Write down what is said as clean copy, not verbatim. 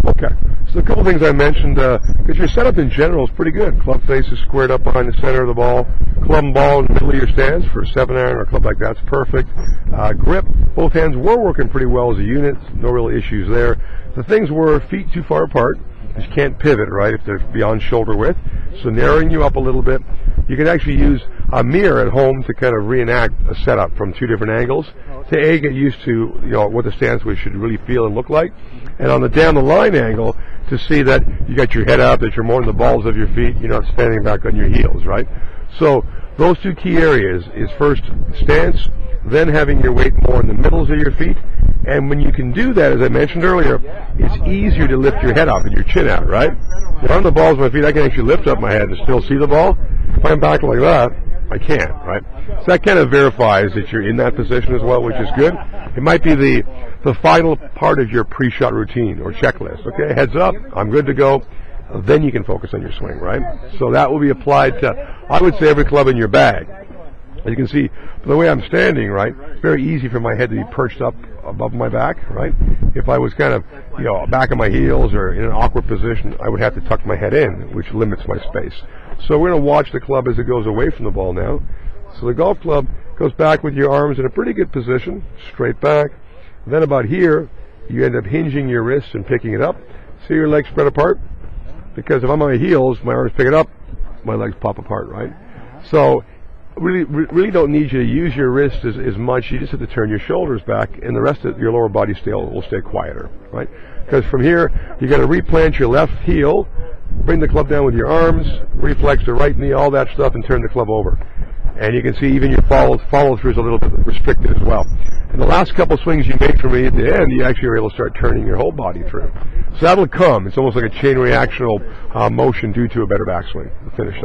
Okay, so a couple things I mentioned, because your setup in general is pretty good. Club face is squared up behind the center of the ball. Club and ball in the middle of your stance for a 7-iron or a club like that's perfect. Grip, both hands were working pretty well as a unit. No real issues there. The things were feet too far apart. You can't pivot, right, if they're beyond shoulder width. So narrowing you up a little bit. You can actually use a mirror at home to kind of reenact a setup from two different angles to A, get used to what the stance should really feel and look like, and on the down the line angle to see that you got your head up, that you're more in the balls of your feet, you're not standing back on your heels, right? So those two key areas is first stance, then having your weight more in the middles of your feet. And when you can do that, as I mentioned earlier, it's easier to lift your head up and your chin out, right? If I'm on the balls of my feet, I can actually lift up my head and still see the ball. If I'm back like that, I can't, right? So that kind of verifies that you're in that position as well, which is good. It might be the final part of your pre-shot routine or checklist. Okay, heads up, I'm good to go. Then you can focus on your swing, right? So that will be applied to, I would say, every club in your bag. As you can see, the way I'm standing, right, it's very easy for my head to be perched up above my back, right? If I was kind of, back on my heels or in an awkward position, I would have to tuck my head in, which limits my space. So we're going to watch the club as it goes away from the ball now. So the golf club goes back with your arms in a pretty good position, straight back. Then about here, you end up hinging your wrists and picking it up. See your legs spread apart? Because if I'm on my heels, my arms pick it up, my legs pop apart, right? So really don't need you to use your wrist as much. You just have to turn your shoulders back, and the rest of your lower body will stay quieter, right? Because from here, you got to replant your left heel, bring the club down with your arms, reflex the right knee, all that stuff, and turn the club over. And you can see even your follow through is a little bit restricted as well. And the last couple swings you make for me at the end, you actually are able to start turning your whole body through. So that'll come. It's almost like a chain reactional motion due to a better backswing. We'll finish that.